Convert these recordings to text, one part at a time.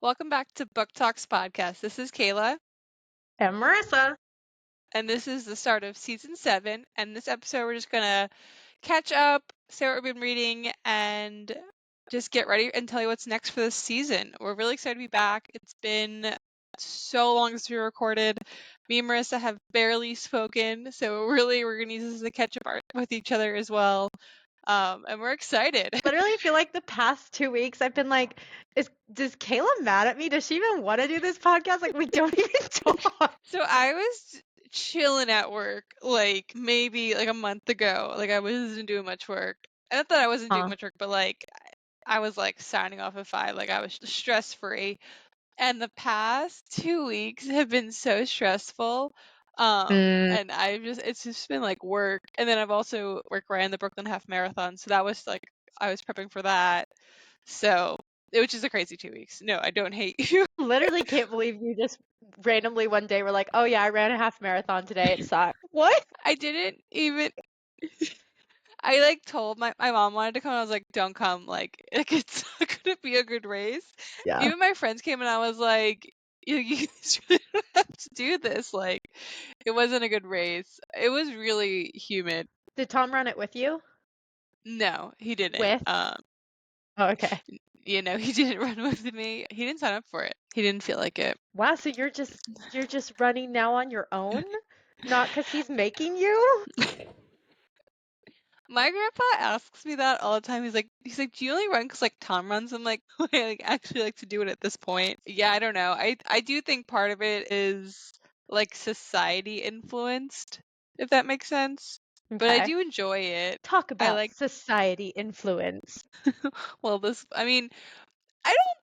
Welcome back to Book Talks Podcast. This is Kayla, And Marissa. and this is the start of season 7. And this episode, we're just gonna catch up, say what we've been reading, and just get ready and tell you what's next for this season. We're really excited to be back. It's been so long since we recorded. Me and Marissa have barely spoken, so we're gonna use this as a catch up with each other as well. And we're excited. Literally, I feel like the past 2 weeks I've been like, does Kayla mad at me? Does she even want to do this podcast? Like, we don't even talk. So I was chilling at work like maybe like a month ago. Like I wasn't doing much work. Not that I wasn't doing much work, but like I was like signing off at 5. Like I was stress free. And the past 2 weeks have been so stressful. And it's just been like work. And then I've also ran the Brooklyn Half Marathon. So that was like I was prepping for that. So it was just a crazy 2 weeks. No, I don't hate you. Literally can't believe you just randomly one day were like, oh yeah, I ran a half marathon today. It sucked. What? I didn't even I like told my mom wanted to come and I was like, don't come, like it's not gonna be a good race. Yeah. Even my friends came and I was like, you guys really don't have to do this. Like it wasn't a good race. It was really humid. Did Tom run it with you? No, he didn't. With? Oh, okay. He didn't run with me. He didn't sign up for it. He didn't feel like it. Wow, so you're just running now on your own? Not because he's making you? My grandpa asks me that all the time. He's like, do you only run because like Tom runs? I'm like, I like actually like to do it at this point. Yeah, I don't know. I do think part of it is like society influenced, if that makes sense. But I Okay. do enjoy it. Talk about like society influence. well, I don't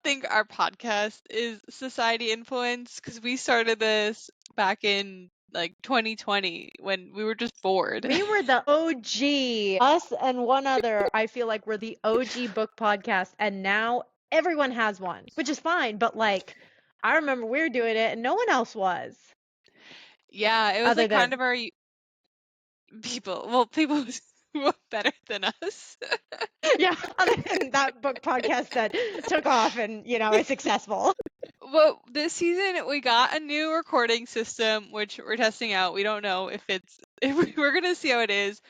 think our podcast is society influenced because we started this back in like 2020 when we were just bored. We were the OG. Us and one other, I feel like we're the OG book podcast, and now everyone has one, which is fine. But like, I remember we were doing it, and no one else was. Yeah, it was Other like than kind of our people. Well, people who were better than us. yeah, other than that book podcast that took off and is successful. Well, this season we got a new recording system which we're testing out. We don't know if we're gonna see how it is.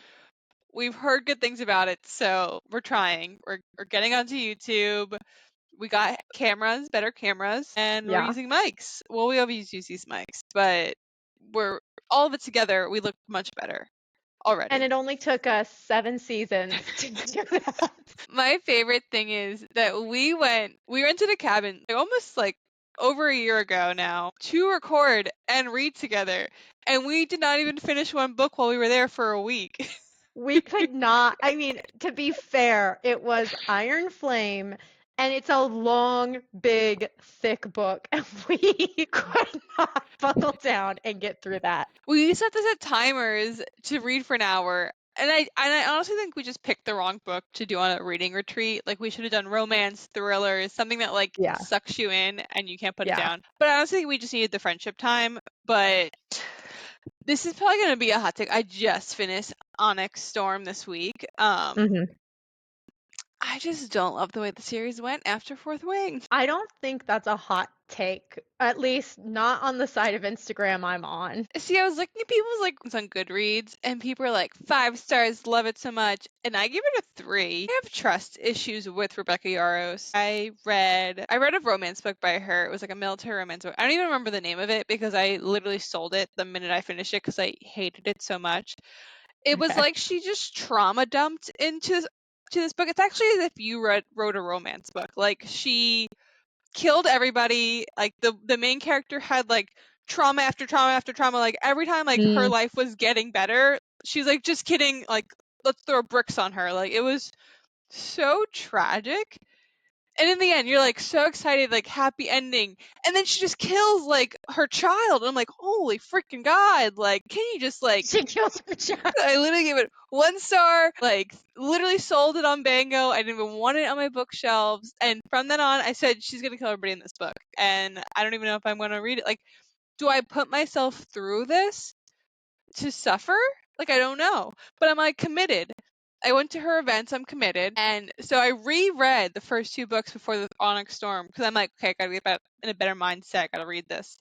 We've heard good things about it, so we're trying. We're getting onto YouTube. We got better cameras, and we're using mics. Well, we always use these mics, but we're all of it together. We look much better already. And it only took us 7 seasons to do that. My favorite thing is that we rented a cabin almost like over a year ago now to record and read together, and we did not even finish one book while we were there for a week. We could not. I mean, to be fair, it was Iron Flame, and it's a long, big, thick book, and we could not buckle down and get through that. We set this at timers to read for an hour. And I honestly think we just picked the wrong book to do on a reading retreat. Like we should have done romance, thrillers, something that like sucks you in and you can't put it down. But I honestly think we just needed the friendship time. But this is probably gonna be a hot take. I just finished Onyx Storm this week. I just don't love the way the series went after Fourth Wing. I don't think that's a hot take, at least not on the side of Instagram I'm on. See, I was looking at people's like on Goodreads, and people are like 5 stars, love it so much, and I give it a 3. I have trust issues with Rebecca Yarros. I read a romance book by her. It was like a military romance book. I don't even remember the name of it because I literally sold it the minute I finished it because I hated it so much. It was like she just trauma dumped into this book. It's actually as if you wrote a romance book. Like she killed everybody. Like the main character had like trauma after trauma after trauma. Like every time like her life was getting better, she's like, just kidding, like let's throw bricks on her. Like it was so tragic. And in the end, you're like so excited, like happy ending. And then she just kills like her child. And I'm like, holy freaking God. Like, can you just like. She kills her child. I literally gave it 1 star, like literally sold it on Bango. I didn't even want it on my bookshelves. And from then on, I said, she's going to kill everybody in this book. And I don't even know if I'm going to read it. Like, do I put myself through this to suffer? Like, I don't know. But I'm like committed. I went to her events. I'm committed. And so I reread the first 2 books before the Onyx Storm because I'm like, okay, I gotta get in a better mindset. Gotta read this.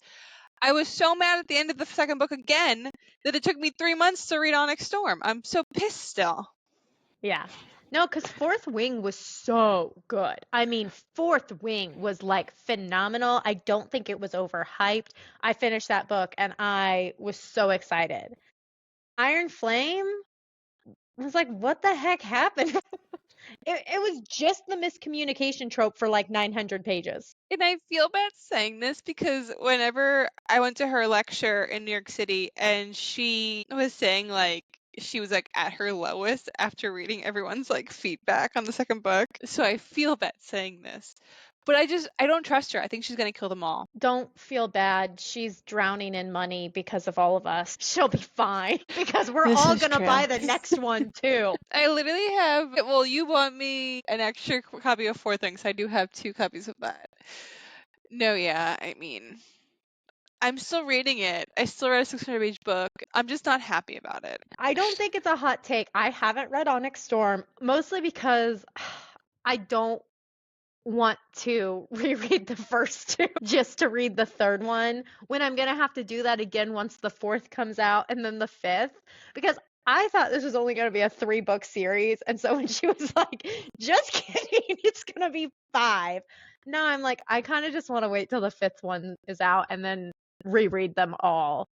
I was so mad at the end of the second book again that it took me 3 months to read Onyx Storm. I'm so pissed still. Yeah. No, because Fourth Wing was so good. I mean, Fourth Wing was like phenomenal. I don't think it was overhyped. I finished that book and I was so excited. Iron Flame was like, what the heck happened? It was just the miscommunication trope for like 900 pages. And I feel bad saying this because whenever I went to her lecture in New York City and she was saying like she was like at her lowest after reading everyone's like feedback on the second book. So I feel bad saying this. But I don't trust her. I think she's gonna kill them all. Don't feel bad. She's drowning in money because of all of us. She'll be fine because we're This all is gonna true. buy the next one too. I literally have, well, you bought me an extra copy of Four Things. I do have 2 copies of that. No, yeah, I mean, I'm still reading it. I still read a 600-page book. I'm just not happy about it. I don't think it's a hot take. I haven't read Onyx Storm, mostly because I don't want to reread the first 2 just to read the third one when I'm going to have to do that again once the 4th comes out and then the 5th, because I thought this was only going to be a 3-book series. And so when she was like, just kidding, it's going to be 5. Now I'm like, I kind of just want to wait till the 5th one is out and then reread them all.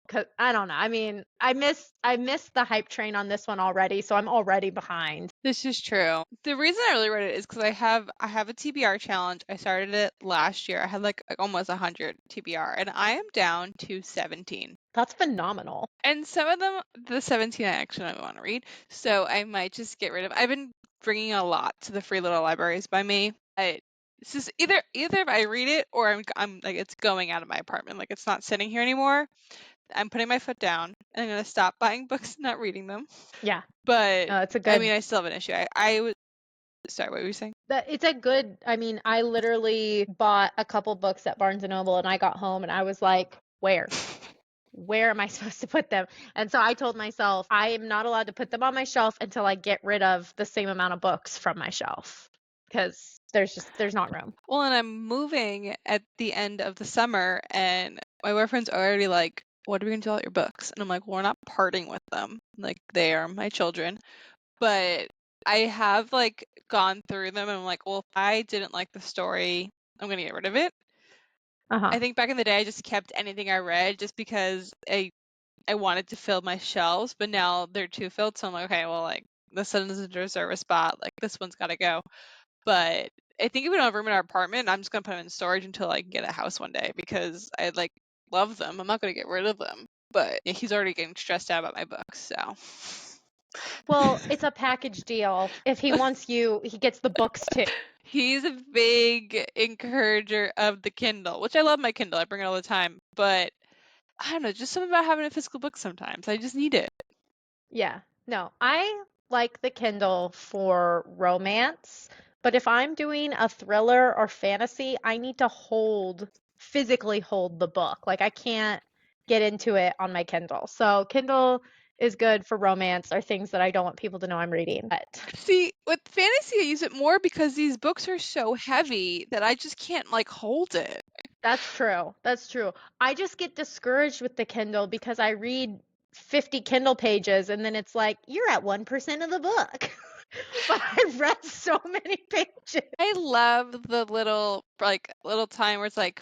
Cause I don't know. I mean, I missed the hype train on this one already, so I'm already behind. This is true. The reason I really read it is because I have a TBR challenge. I started it last year. I had like almost 100 TBR, and I am down to 17. That's phenomenal. And some of them, the 17 I actually don't want to read, so I might just get rid of. I've been bringing a lot to the free little libraries by me. It's just either if I read it or I'm like it's going out of my apartment. Like it's not sitting here anymore. I'm putting my foot down and I'm gonna stop buying books and not reading them. Yeah. But It's a I good mean, I still have an issue. I was sorry, what were you saying? it's a good, I mean, I literally bought a couple books at Barnes and Noble and I got home and I was like, where am I supposed to put them? And so I told myself I am not allowed to put them on my shelf until I get rid of the same amount of books from my shelf because there's not room. Well, and I'm moving at the end of the summer, and my boyfriend's already like, "What are we gonna do with all your books?" And I'm like, "Well, we're not parting with them. Like they are my children." But I have like gone through them, and I'm like, "Well, if I didn't like the story, I'm gonna get rid of it." Uh-huh. I think back in the day, I just kept anything I read just because I wanted to fill my shelves, but now they're too filled, so I'm like, okay, well, like this one doesn't deserve a spot. Like this one's got to go. But I think if we don't have room in our apartment, I'm just gonna put them in storage until I get a house one day because I like love them. I'm not gonna get rid of them. But yeah, he's already getting stressed out about my books, so. Well, it's a package deal. If he wants you, he gets the books too. He's a big encourager of the Kindle, which I love my Kindle. I bring it all the time, but I don't know, just something about having a physical book sometimes. I just need it. Yeah. No, I like the Kindle for romance, but if I'm doing a thriller or fantasy, I need to physically hold the book. Like I can't get into it on my Kindle. So Kindle is good for romance or things that I don't want people to know I'm reading. But See, with fantasy, I use it more because these books are so heavy that I just can't like hold it. that's true. That's true. I just get discouraged with the Kindle because I read 50 Kindle pages and then it's like, you're at 1% of the book. But I've read so many pages. I love the little time where it's like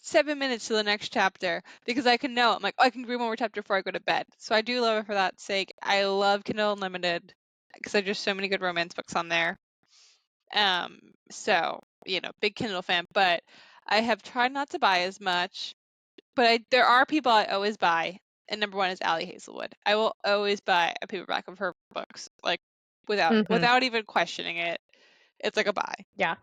7 minutes to the next chapter because I can know I'm like, oh, I can read one more chapter before I go to bed. So I do love it for that sake. I love Kindle Unlimited because there's just so many good romance books on there. So big Kindle fan, but I have tried not to buy as much. But there are people I always buy, and number one is Allie Hazelwood. I will always buy a paperback of her books, like without even questioning it. It's like a buy. Yeah.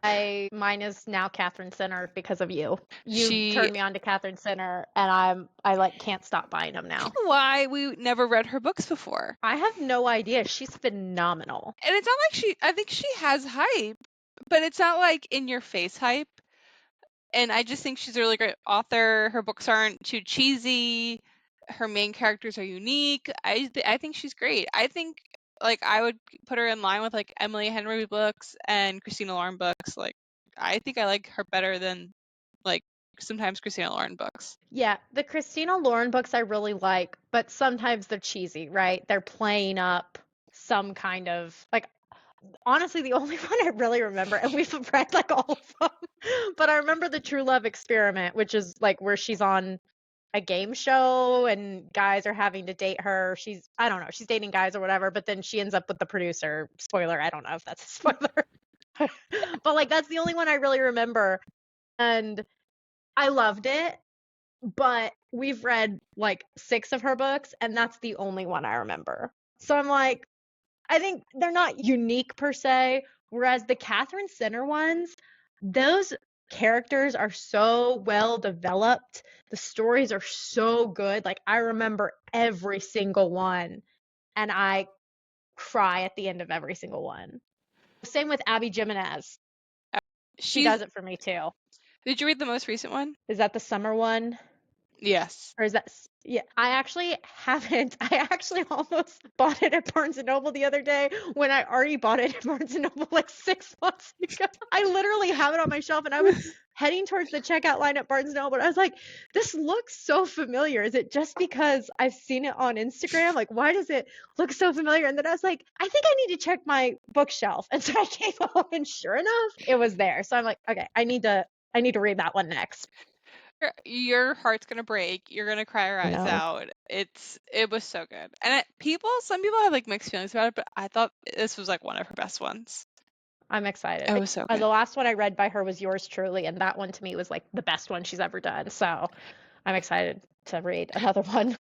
Mine is now Catherine Sinner because of you. You turned me on to Catherine Sinner and I like can't stop buying them now. Why we never read her books before. I have no idea. She's phenomenal. And it's not like I think she has hype, but it's not like in your face hype. And I just think she's a really great author. Her books aren't too cheesy. Her main characters are unique. I think she's great. I think Like, I would put her in line with like Emily Henry books and Christina Lauren books. Like, I think I like her better than like sometimes Christina Lauren books. Yeah, the Christina Lauren books I really like, but sometimes they're cheesy, right? They're playing up some kind of like honestly the only one I really remember, and we've read like all of them, but I remember the True Love Experiment, which is like where she's on a game show and guys are having to date her. She's I don't know, she's dating guys or whatever, but then she ends up with the producer. Spoiler, I don't know if that's a spoiler. But like that's the only one I really remember. And I loved it, but we've read like 6 of her books and that's the only one I remember. So I'm like, I think they're not unique per se, whereas the Catherine Center ones, those characters are so well developed. The stories are so good. Like I remember every single one and I cry at the end of every single one. Same with Abby Jimenez. She She's. does it for me too. Did you read the most recent one? Is that the summer one? Yes. Or is that yeah, I actually haven't. I actually almost bought it at Barnes and Noble the other day when I already bought it at Barnes and Noble like 6 months ago. I literally have it on my shelf and I was heading towards the checkout line at Barnes and Noble. I was like, this looks so familiar. Is it just because I've seen it on Instagram? Like, why does it look so familiar? And then I was like, I think I need to check my bookshelf. And so I came home and sure enough, it was there. So I'm like, okay, I need to read that one next. Your heart's gonna break. You're gonna cry your eyes No. out. It was so good. And some people have like mixed feelings about it, but I thought this was like one of her best ones. I'm excited. It was so good. The last one I read by her was Yours Truly, and that one to me was like the best one she's ever done. So I'm excited to read another one.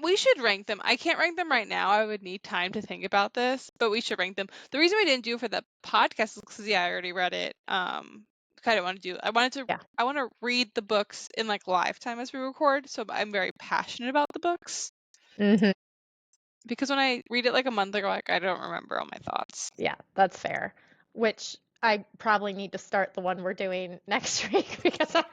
We should rank them. I can't rank them right now. I would need time to think about this, but we should rank them. The reason we didn't do it for the podcast is because I already read it. I don't want to do. I wanted to. Yeah. I want to read the books in like live time as we record, so I'm very passionate about the books. Mm-hmm. Because when I read it like a month ago, like I don't remember all my thoughts. Yeah, that's fair. Which I probably need to start the one we're doing next week because I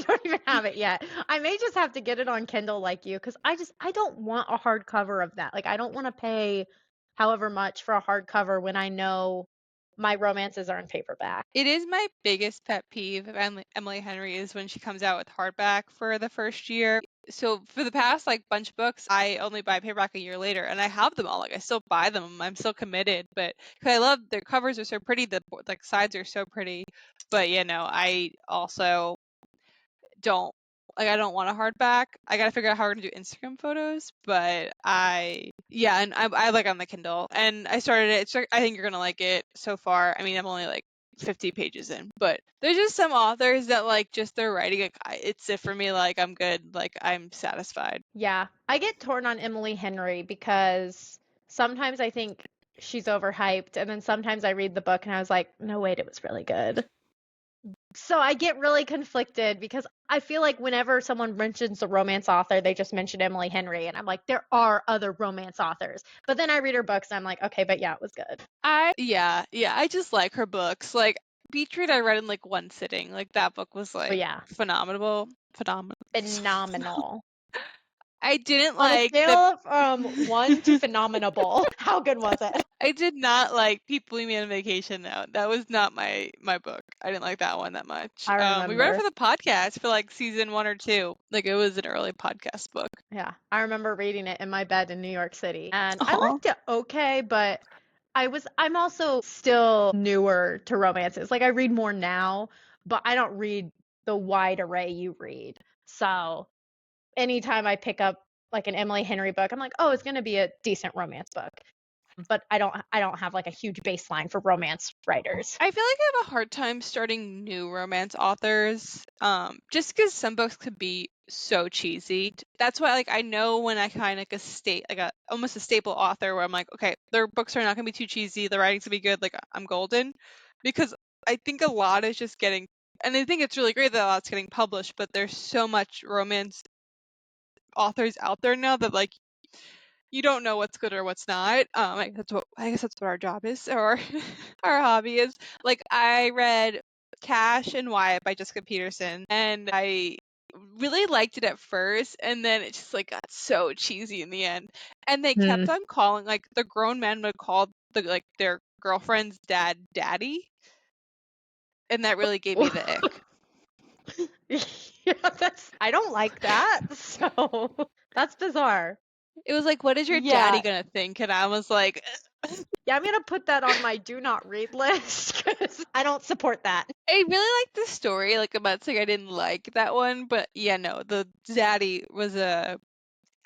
don't even have it yet. I may just have to get it on Kindle like you because I don't want a hardcover of that. Like I don't want to pay however much for a hardcover when I know my romances are in paperback. It is my biggest pet peeve of Emily Henry is when she comes out with hardback for the first year. So for the past like bunch of books, I only buy paperback a year later, and I have them all. Like I still buy them. I'm still committed, but cause I love their covers are so pretty. The like sides are so pretty. But I also don't I don't want a hardback. I gotta figure out how we're gonna do Instagram photos, but I like on the Kindle, and I started it. So I think you're gonna like it so far. I mean, I'm only like 50 pages in, but there's just some authors that like just their writing. Like, it's it for me. Like I'm good. Like I'm satisfied. Yeah, I get torn on Emily Henry because sometimes I think she's overhyped, and then sometimes I read the book and I was like, no, wait, it was really good. So I get really conflicted because I feel like whenever someone mentions a romance author, they just mention Emily Henry, and I'm like, there are other romance authors. But then I read her books and I'm like, okay, but yeah, it was good. I just like her books. Like Beach Read, I read in like one sitting. Like that book was But like yeah, phenomenal. phenomenal. I didn't On a like the scale from 1 to phenomenal, how good was it? I did not like People Leave Me on Vacation though. That was not my book. I didn't like that one that much. I We read it remember. for the podcast for like season 1 or 2. Like it was an early podcast book. Yeah, I remember reading it in my bed in New York City, and I Aw. liked it okay, but I'm also still newer to romances. Like I read more now, but I don't read the wide array you read. So anytime I pick up like an Emily Henry book, I'm like, oh, it's gonna be a decent romance book. But I don't have like a huge baseline for romance writers. I feel like I have a hard time starting new romance authors. Just because some books could be so cheesy. That's why like I know when I find like almost a staple author where I'm like, okay, their books are not gonna be too cheesy, the writing's gonna be good, like I'm golden. Because I think a lot is just getting and I think it's really great that a lot's getting published, but there's so much romance authors out there now that like you don't know what's good or what's not. I guess that's what our job is or our hobby is. Like I read Cash and Wyatt by Jessica Peterson, and I really liked it at first, and then it just like got so cheesy in the end. And they kept on calling, like, the grown men would call their girlfriend's dad daddy. And that really gave me the ick. Yeah, I don't like that. So that's bizarre. It was like, what is your daddy Yeah. gonna think? And I was like, Yeah, I'm gonna put that on my do not read list because I don't support that. I really like the story. Like, I'm not saying I didn't like that one, but yeah, no, the daddy was and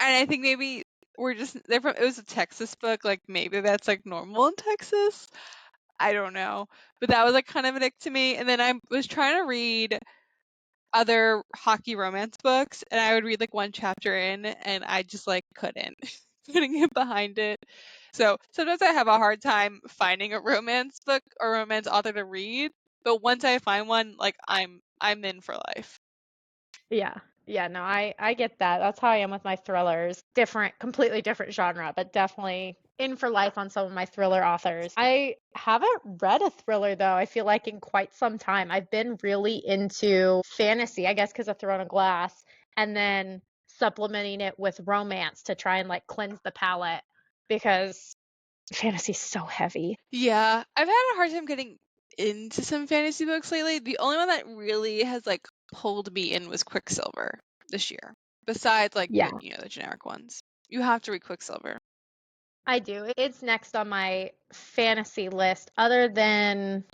I think maybe it was a Texas book. Like, maybe that's like normal in Texas. I don't know. But that was like kind of an ick to me. And then I was trying to read other hockey romance books, and I would read like one chapter in, and I just like couldn't get behind it. So sometimes I have a hard time finding a romance book or romance author to read, but once I find one, like I'm in for life. Yeah. Yeah, no, I get that. That's how I am with my thrillers. Completely different genre, but definitely in for life on some of my thriller authors. I haven't read a thriller though, I feel like in quite some time. I've been really into fantasy, I guess because of Throne of Glass, and then supplementing it with romance to try and like cleanse the palate because fantasy's so heavy. Yeah, I've had a hard time getting into some fantasy books lately. The only one that really has like pulled me in was Quicksilver this year. Besides like Yeah. the generic ones. You have to read Quicksilver. I do. It's next on my fantasy list, other than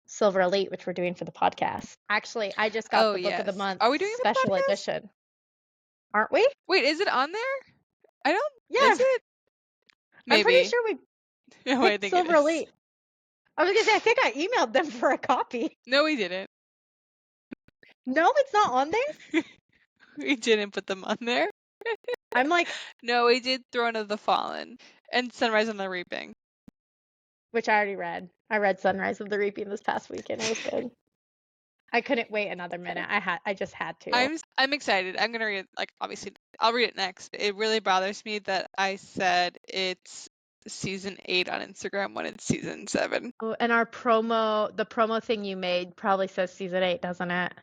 Silver Elite, which we're doing for the podcast. Actually, I just got Oh the Book of the yes. Month Are we doing it for the special podcast? edition. Aren't we? Wait, is it on there? I don't. Yeah, Is it? I'm pretty Maybe. sure we No, I picked think it Silver is. Elite. I was gonna say, I think I emailed them for a copy. No, we didn't. No, it's not on there? We didn't put them on there. I'm like, No, we did Throne of the Fallen and Sunrise on the Reaping. which I already read. I read Sunrise of the Reaping this past weekend. It was good. I couldn't wait another minute. I just had to. I'm excited. I'm gonna read it. Like, obviously, I'll read it next. It really bothers me that I said it's season 8 on Instagram when it's season 7. Oh, and the promo thing you made probably says season 8, doesn't it?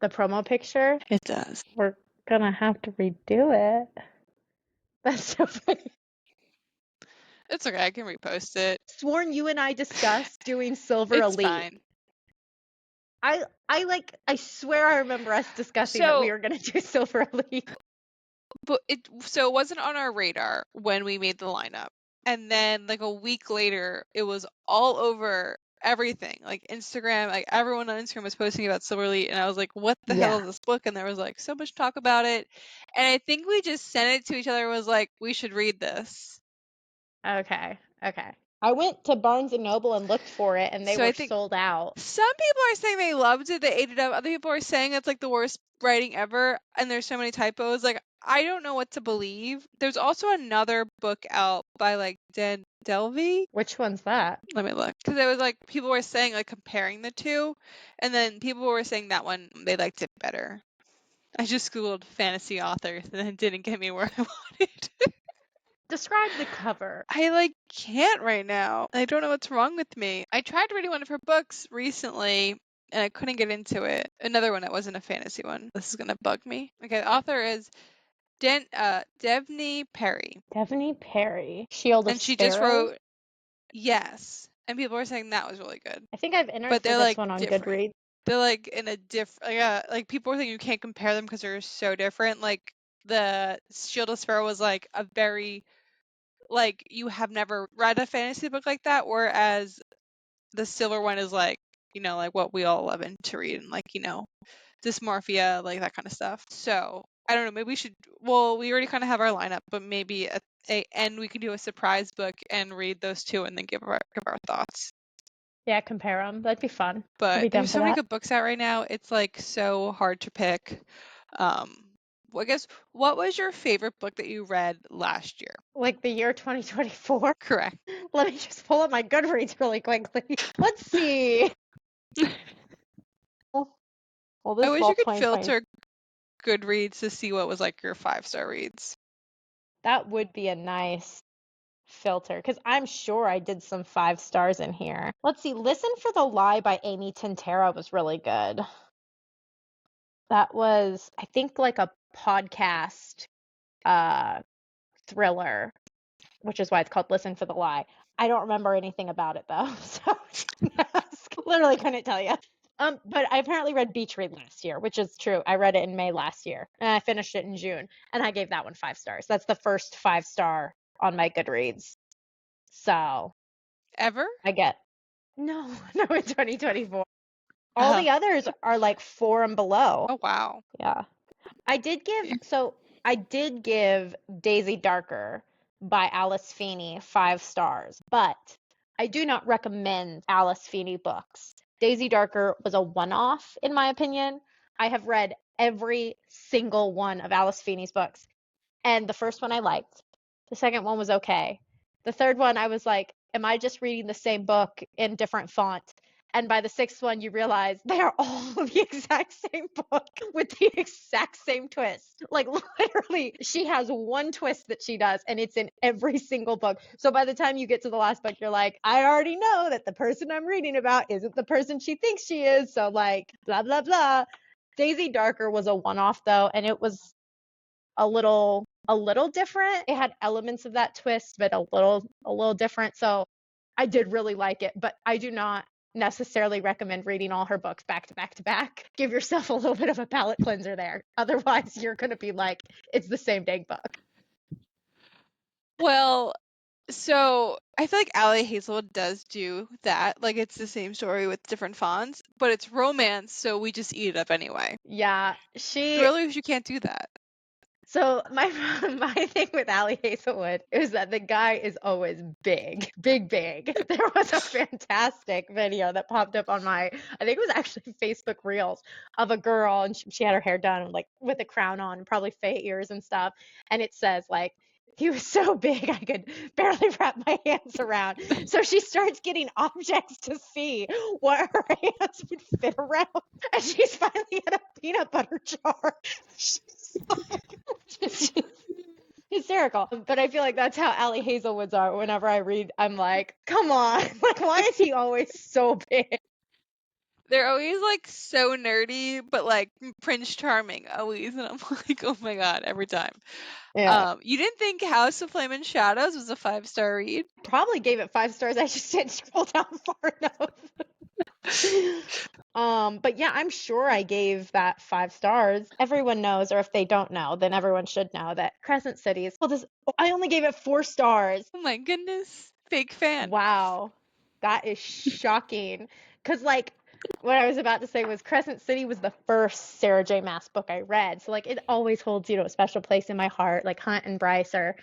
The promo picture? It does. We're gonna have to redo it. That's so funny. It's okay. I can repost it. Sworn you and I discussed doing Silver It's Elite. fine. I swear I remember us discussing that we were gonna do Silver Elite. But it wasn't on our radar when we made the lineup. And then like a week later, it was all over everything. Like Instagram, like everyone on Instagram was posting about Silver Elite, and I was like, what the hell is this book? And there was like so much talk about it. And I think we just sent it to each other and was like, we should read this. Okay. I went to Barnes and Noble and looked for it, and they So I were think sold out. some people are saying they loved it, they ate it up. Other people are saying it's like the worst writing ever, and there's so many typos. Like, I don't know what to believe. There's also another book out by like Dan Delvey. Which one's that? Let me look. Because it was like people were saying like comparing the two, and then people were saying that one they liked it better. I just googled fantasy authors and it didn't get me where I wanted. Describe the cover. I like can't right now. I don't know what's wrong with me. I tried reading one of her books recently and I couldn't get into it. Another one that wasn't a fantasy one. This is gonna bug me. Okay, the author is Devney Perry. Devney Perry. Shield of And she Sparrow? just wrote Yes. And people were saying that was really good. I think I've entered But for they're this like one on different. Goodreads. They're like in a different like people were saying you can't compare them because they're so different. Like the Shield of Sparrow was like a very like you have never read a fantasy book like that, whereas the silver one is like like what we all love to read, and like dysmorphia, like that kind of stuff. So I don't know, maybe we should we already kind of have our lineup, but maybe at a end we could do a surprise book and read those two and then give our thoughts. Yeah, compare them. That'd be fun. I'd be But down there's for so many that. good books out right now, it's like so hard to pick. I guess, what was your favorite book that you read last year? Like the year 2024. Correct. Let me just pull up my Goodreads really quickly. Let's see. Well, this I wish fall you could 2020. filter Goodreads to see what was like your 5-star reads. That would be a nice filter because I'm sure I did some 5 stars in here. Let's see. Listen for the Lie by Amy Tintera was really good. That was, I think, like a podcast thriller, which is why it's called Listen for the Lie. I don't remember anything about it though, so literally couldn't tell you. But I apparently read Beach Read last year, which is true. I read it in May last year, and I finished it in June, and I gave that one 5 stars. That's the first 5-star on my Goodreads. So Ever? I get no, no, in 2024. All Oh. the others are like 4 and below. Oh wow. Yeah. Yeah. I did give Daisy Darker by Alice Feeney 5 stars, but I do not recommend Alice Feeney books. Daisy Darker was a one-off, in my opinion. I have read every single one of Alice Feeney's books, and the first one I liked. The second one was okay. The third one, I was like, am I just reading the same book in different font? And by the sixth one, you realize they are all the exact same book with the exact same twist. Like, literally, she has one twist that she does, and it's in every single book. So by the time you get to the last book, you're like, I already know that the person I'm reading about isn't the person she thinks she is. So, like, blah, blah, blah. Daisy Darker was a one off, though, and it was a little different. It had elements of that twist, but a little different. So I did really like it, but I do not necessarily recommend reading all her books back to back to back. Give yourself a little bit of a palate cleanser there. Otherwise, you're going to be like, it's the same dang book. Well, so I feel like Allie Hazelwood does do that. Like it's the same story with different fonts, but it's romance, so we just eat it up anyway. Yeah, Thrillers, you can't do that. So my my thing with Allie Hazelwood is that the guy is always big, big, big. There was a fantastic video that popped up on my, I think it was actually Facebook Reels, of a girl, and she had her hair done like with a crown on, probably fake ears and stuff, and it says like, he was so big I could barely wrap my hands around. So she starts getting objects to see what her hands would fit around, and she's finally at a peanut butter jar. She's hysterical. But I feel like that's how Allie Hazelwood's are. Whenever I read, I'm like, come on, like why is he always so big? They're always like so nerdy, but like Prince Charming always, and I'm like, oh my god, every time. Yeah. You didn't think House of Flame and Shadows was a 5-star read? Probably gave it 5 stars. I just didn't scroll down far enough. But yeah, I'm sure I gave that 5 stars. Everyone knows, or if they don't know, then everyone should know that Crescent City is, well, I only gave it 4 stars. Oh my goodness, fake fan. Wow. That is shocking. Because, like, what I was about to say was Crescent City was the first Sarah J. Maas book I read. So, like, it always holds, a special place in my heart. Like, Hunt and Bryce are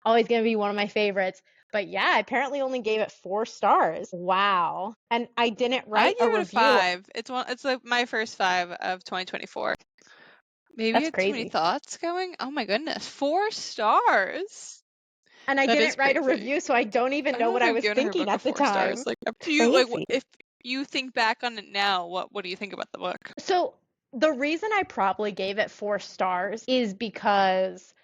always going to be one of my favorites. But yeah, I apparently only gave it 4 stars. Wow. And I didn't I write a gave it a review. 5. It's like my first 5 of 2024. Maybe I That's had too many crazy. thoughts going. Oh my goodness, 4 stars. And I That didn't is write a crazy. review, so I don't even I know don't what know I if was I've given her thinking book a at the 4 time. stars. Like up to you. Like Crazy. if you think back on it now, what do you think about the book? So the reason I probably gave it 4 stars is because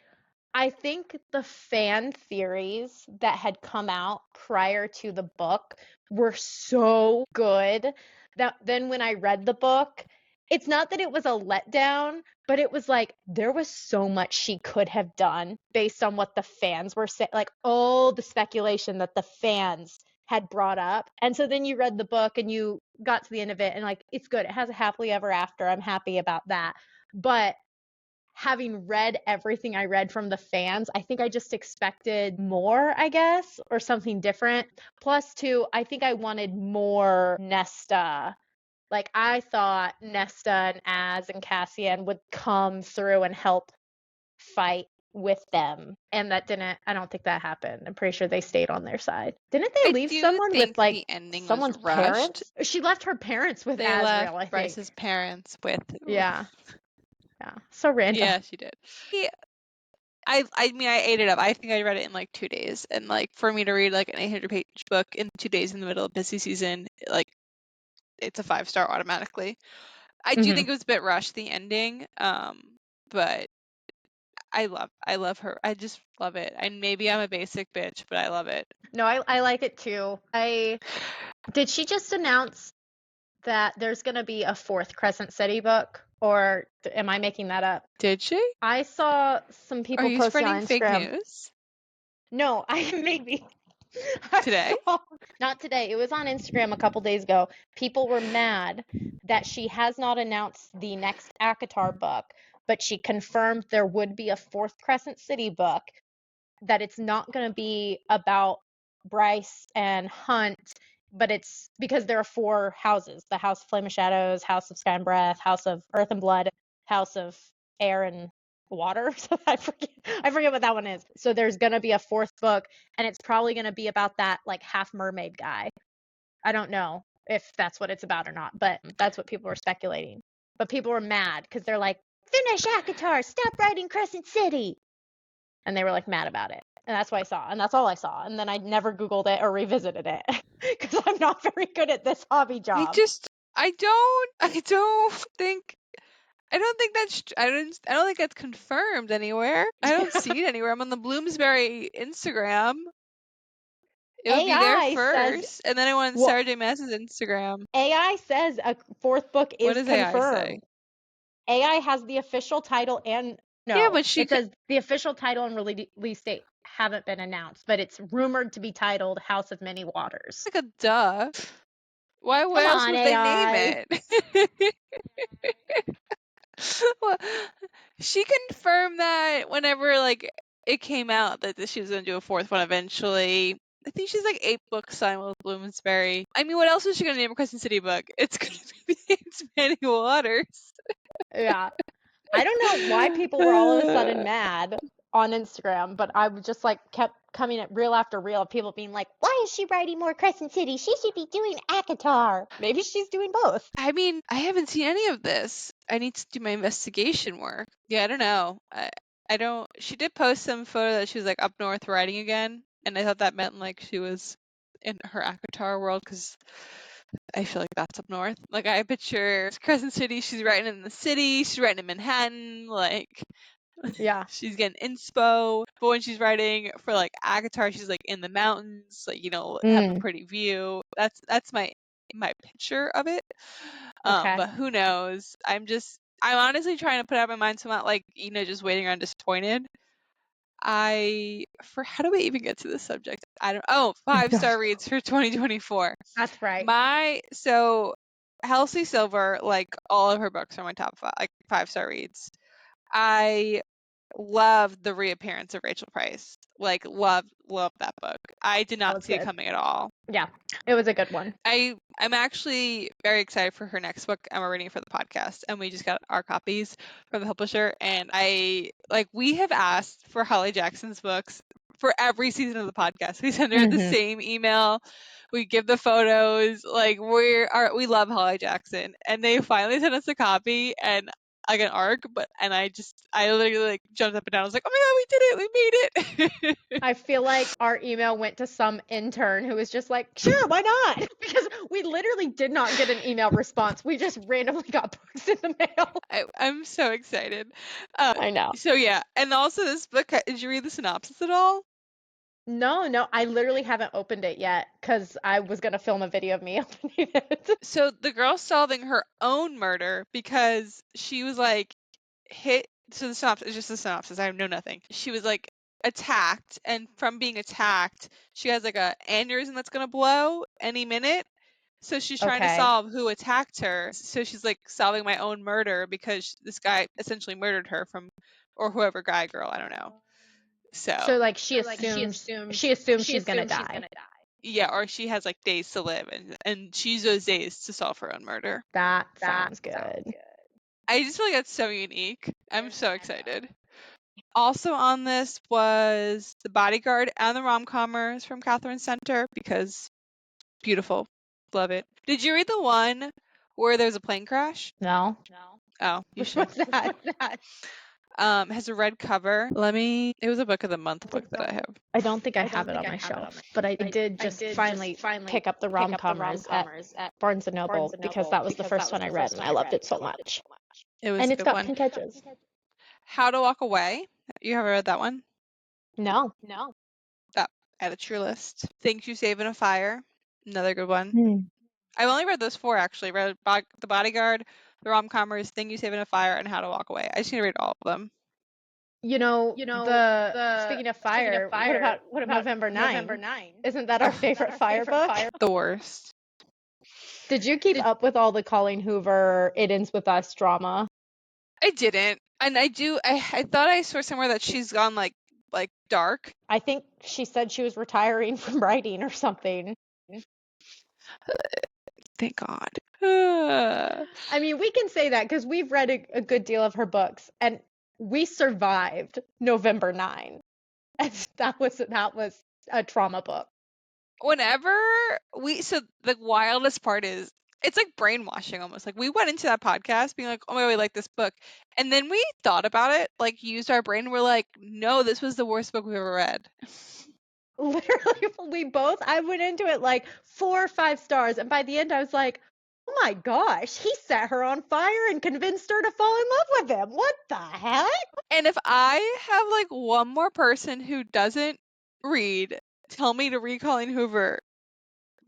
I think the fan theories that had come out prior to the book were so good that then when I read the book, it's not that it was a letdown, but it was like there was so much she could have done based on what the fans were saying, like all the speculation that the fans had brought up. And so then you read the book and you got to the end of it and like it's good. It has a happily ever after. I'm happy about that. But having read everything I read from the fans, I think I just expected more, I guess, or something different. Plus, too, I think I wanted more Nesta. Like, I thought Nesta and Az and Cassian would come through and help fight with them. And that didn't, I don't think that happened. I'm pretty sure they stayed on their side. Didn't they I leave do someone with, think like, the ending was someone's rushed. parents? She left her parents with They Azriel, left I think. Bryce's parents with. Yeah. Yeah. So random. Yeah, she did. I mean, I ate it up. I think I read it in like 2 days, and like for me to read like an 800-page book in 2 days in the middle of busy season, like it's a 5-star automatically. I do think it was a bit rushed, the ending, but I love her. I just love it. And maybe I'm a basic bitch, but I love it. No, I like it too. Did she just announce that there's going to be a 4th Crescent City book, or am I making that up? Did she? I saw some Are people you posting on spreading fake Instagram. news? No, I maybe. I Today? saw, not today. It was on Instagram a couple days ago. People were mad that she has not announced the next ACOTAR book, but she confirmed there would be a fourth Crescent City book, that it's not going to be about Bryce and Hunt, but it's because there are four houses: the House of Flame of Shadows, House of Sky and Breath, House of Earth and Blood, House of Air and Water. So I forget what that one is. So there's going to be a fourth book, and it's probably going to be about that like half mermaid guy. I don't know if that's what it's about or not, but that's what people were speculating. But people were mad because they're like, finish ACOTAR, stop writing Crescent City. And they were like mad about it. And that's what I saw. And that's all I saw. And then I never Googled it or revisited it because I'm not very good at this hobby job. I don't think I don't think that's confirmed anywhere. I don't see it anywhere. I'm on the Bloomsbury Instagram. It would be there AI says, first, and then I went on well, Sarah J. Maas's Instagram. AI says a fourth book What is does AI say? confirmed. AI has the official title and Yeah, no, but she it says the official title and release date haven't been announced, but it's rumored to be titled House of Many Waters. like a duh. Why? What Come else on, would they name AI. it? Well, she confirmed that whenever like it came out that she was going to do a fourth one eventually. I think she's like 8 books signed with Bloomsbury. I mean, what else is she going to name a Crescent City book? It's going to be It's Many Waters. Yeah. I don't know why people were all of a sudden mad on Instagram, but I just like kept coming at reel after reel of people being like, why is she writing more Crescent City? She should be doing ACOTAR. Maybe she's doing both. I mean, I haven't seen any of this. I need to do my investigation work. Yeah, I don't know. I don't. She did post some photo that she was like up north riding again, and I thought that meant like she was in her ACOTAR world because I feel like that's up north. Like I picture Crescent City. She's riding in the city. She's riding in Manhattan. Like Yeah. she's getting inspo. But when she's riding for like ACOTAR, she's like in the mountains. Like have a Mm, pretty view. That's my picture of it. okay. But who knows? I'm honestly trying to put out my mind so I'm not like, just waiting around disappointed. For how do we even get to this subject? I don't, oh, 5-star reads for 2024. That's right. So Halsey Silver, like all of her books are my top 5, like 5-star reads. I love the reappearance of Rachel Price. Like love that book. I did That not was see it good. coming at all. Yeah, it was a good one. I'm actually very excited for her next book, and we're reading it for the podcast. And we just got our copies from the publisher. And we have asked for Holly Jackson's books for every season of the podcast. We send her the Mm-hmm. same email. We give the photos. Like we love Holly Jackson, and they finally sent us a copy and like an arc. And I literally like jumped up and down. I was like, oh my god, we did it! We made it! I feel like our email went to some intern who was just like, sure, why not? Because we literally did not get an email response. We just randomly got books in the mail. I'm so excited. I know. So yeah, and also this book. Did you read the synopsis at all? No, I literally haven't opened it yet because I was gonna film a video of me opening it. So the girl's solving her own murder because she was like hit. So the synopsis is just a synopsis. I know nothing. She was like attacked, and from being attacked, she has like a aneurysm that's gonna blow any minute. So she's trying to Okay. solve who attacked her. So she's like solving my own murder because this guy essentially murdered her or whoever guy girl, I don't know. So So like she assumes she's gonna die. yeah, or she has like days to live and she used those days to solve her own murder. That sounds good. I just feel like that's so unique. I'm so excited. Also on this was The Bodyguard and the Rom-Commers from Catherine Center because beautiful. Love it. Did you read the one where there's a plane crash? No. Oh, you Which should. one's that? Has a red cover. It was a book of the month book that I have. I don't think I have it on my shelf, but I did just finally pick up the rom-commers at Barnes & Noble because that was the first one I read and I loved it so much. It was And a it's good got one. pink edges. How to Walk Away. You haven't read that one? No. Add it to your list. Things You Save in a Fire. Another good one. Hmm. I've only read those 4 actually. Read The Bodyguard, The Rom-Commers, Thing You Save in a Fire, and How to Walk Away. I just need to read all of them. Speaking of fire, what about November 9? Isn't that our favorite fire book? The worst. Did you keep up with all the Colleen Hoover It Ends With Us drama? I didn't. And I thought I saw somewhere that she's gone like dark. I think she said she was retiring from writing or something. Thank God. I mean, we can say that because we've read a good deal of her books, and we survived November 9. And that was a trauma book. Whenever so the wildest part is it's like brainwashing almost. Like we went into that podcast being like, oh my God, we like this book. And then we thought about it, like used our brain. And we're like, no, this was the worst book we've ever read. Literally, I went into it like 4 or 5 stars. And by the end, I was like, oh my gosh, he set her on fire and convinced her to fall in love with him. What the heck? And if I have like one more person who doesn't read tell me to read Colleen Hoover,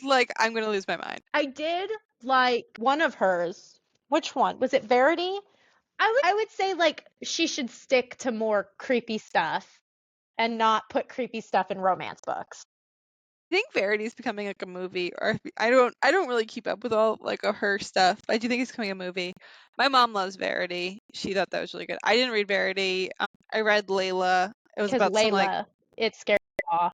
like I'm gonna lose my mind. I did like one of hers. Which one? Was it Verity? I would say like she should stick to more creepy stuff and not put creepy stuff in romance books. I think Verity's becoming like a movie, or I don't really keep up with all like of her stuff. But I do think it's becoming a movie. My mom loves Verity. She thought that was really good. I didn't read Verity. I read Layla. It was Because about some like Layla, it scared me off.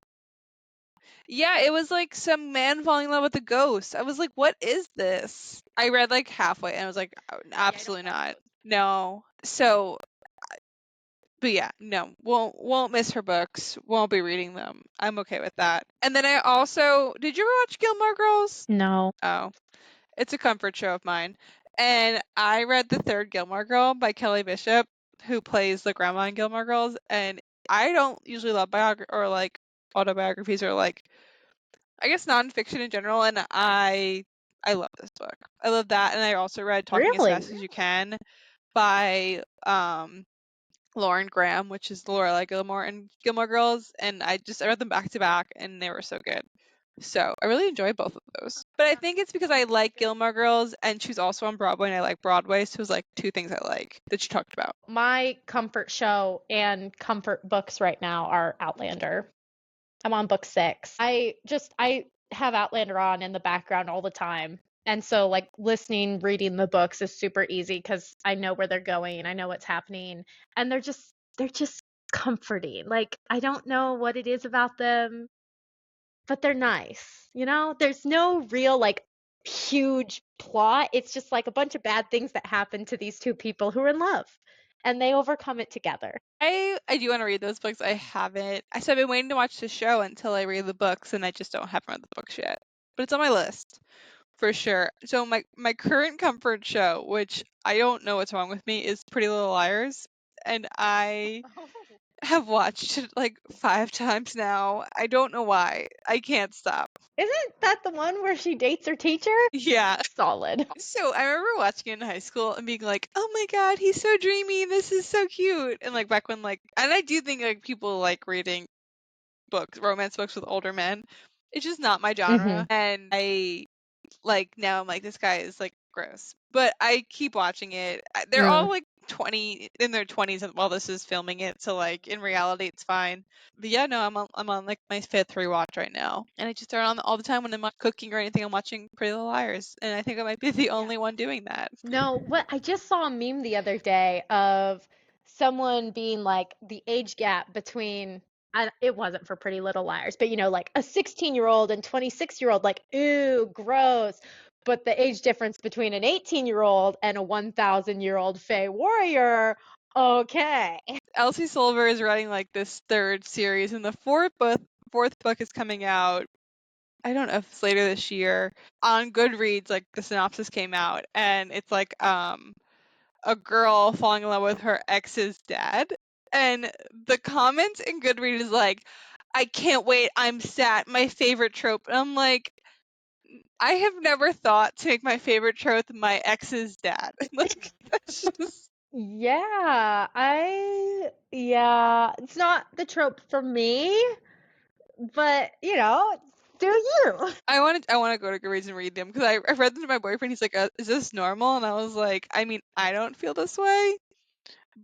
yeah, it was like some man falling in love with a ghost. I was like, what is this? I read like halfway and I was like, oh, absolutely not. No. So but yeah, no, won't miss her books. Won't be reading them. I'm okay with that. And then I also did you ever watch Gilmore Girls? No. Oh, it's a comfort show of mine. And I read the third Gilmore Girl by Kelly Bishop, who plays the grandma in Gilmore Girls. And I don't usually love or like autobiographies or like I guess nonfiction in general. And I love this book. I love that. And I also read Talking as Fast as You Can by Lauren Graham, which is Lorelai Gilmore and Gilmore Girls, and I read them back to back, and they were so good. So I really enjoy both of those. But I think it's because I like Gilmore Girls, and she's also on Broadway, and I like Broadway, so it was like two things I like that she talked about. My comfort show and comfort books right now are Outlander. I'm on book 6. I have Outlander on in the background all the time. And so like reading the books is super easy because I know where they're going, I know what's happening, and they're just comforting. Like I don't know what it is about them, but they're nice. There's no real like huge plot. It's just like a bunch of bad things that happen to these two people who are in love and they overcome it together. I do want to read those books. I haven't. So I've been waiting to watch the show until I read the books, and I just haven't read the books yet. But it's on my list. For sure. So my current comfort show, which I don't know what's wrong with me, is Pretty Little Liars, and I have watched it like 5 times now. I don't know why. I can't stop. Isn't that the one where she dates her teacher? Yeah. Solid. So I remember watching it in high school and being like, "Oh my God, he's so dreamy. This is so cute." And like back when and I do think like people like reading romance books with older men. It's just not my genre, and I now I'm like, this guy is like gross, but I keep watching it. They're all like 20 in their 20s while this is filming it, so like in reality it's fine. But yeah, no, I'm on like my 5th rewatch right now, and I just turn on all the time when I'm not cooking or anything. I'm watching Pretty Little Liars, and I think I might be the only one doing that. No, what I just saw a meme the other day of someone being like the age gap between it wasn't for Pretty Little Liars, but like a 16-year-old and 26-year-old, like, ooh, gross. But the age difference between an 18-year-old and a 1,000-year-old Fae warrior, okay. Elsie Silver is writing like this 3rd series, and the fourth book is coming out. I don't know if it's later this year. On Goodreads, like the synopsis came out, and it's like a girl falling in love with her ex's dad, and the comments in Goodreads is like, "I can't wait, I'm sad, my favorite trope." And I'm like, I have never thought to make my favorite trope my ex's dad. Like that's just Yeah, it's not the trope for me, but do you? I want to go to Goodreads and read them because I read them to my boyfriend. He's like, "Is this normal?" And I was like, "I mean, I don't feel this way."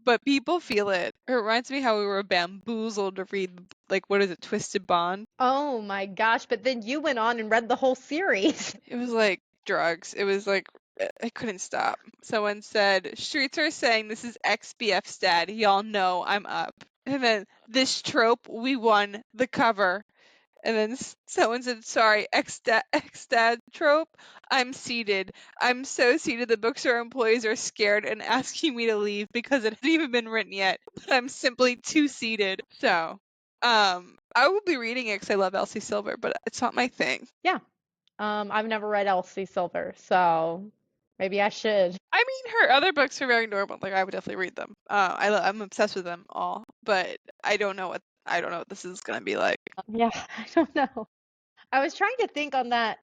but people feel it. It reminds me how we were bamboozled to read, like, what is it, Twisted Bond? Oh my gosh, but then you went on and read the whole series. It was like drugs. It was like, I couldn't stop. Someone said, Streets are saying this is XBF stat. Y'all know I'm up. And then this trope, we won the cover. And then someone said, sorry, X-Dad trope. I'm seated. I'm so seated the bookstore employees are scared and asking me to leave because it hadn't even been written yet. But I'm simply too seated. So, I will be reading it because I love Elsie Silver, but it's not my thing. Yeah. I've never read Elsie Silver, so maybe I should. I mean, her other books are very normal. Like, I would definitely read them. I'm obsessed with them all, but I don't know what this is gonna be like. Yeah, I don't know. I was trying to think on that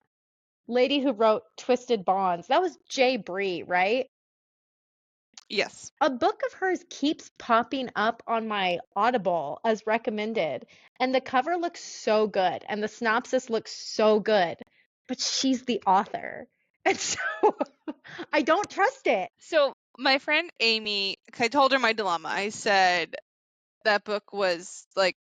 lady who wrote Twisted Bonds. That was Jay Bree, right? Yes. A book of hers keeps popping up on my Audible as recommended, and the cover looks so good, and the synopsis looks so good, but she's the author. And so I don't trust it. So my friend Amy, 'cause I told her my dilemma. I said that book was like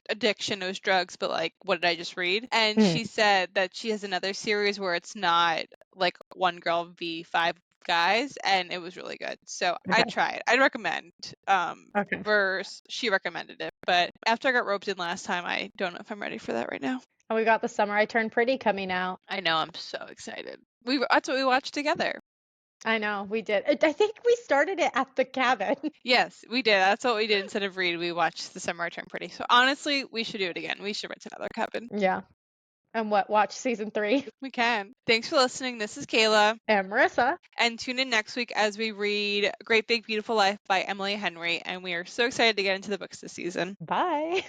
addiction, it was drugs, but like, what did I just read? And Mm. she said that she has another series where it's not like one girl v five guys, and it was really good. So I'd Okay. try it. I'd recommend. Okay. Verse she recommended it, but after I got roped in last time, I don't know if I'm ready for that right now. And we got The Summer I Turned Pretty coming out. I know, I'm so excited. That's what we watched together. I know, we did. I think we started it at the cabin. Yes, we did. That's what we did instead of read. We watched The Summer I Turned Pretty. So honestly, we should do it again. We should rent another cabin. Yeah. And watch season 3. We can. Thanks for listening. This is Kayla. And Marissa. And tune in next week as we read Great Big Beautiful Life by Emily Henry. And we are so excited to get into the books this season. Bye.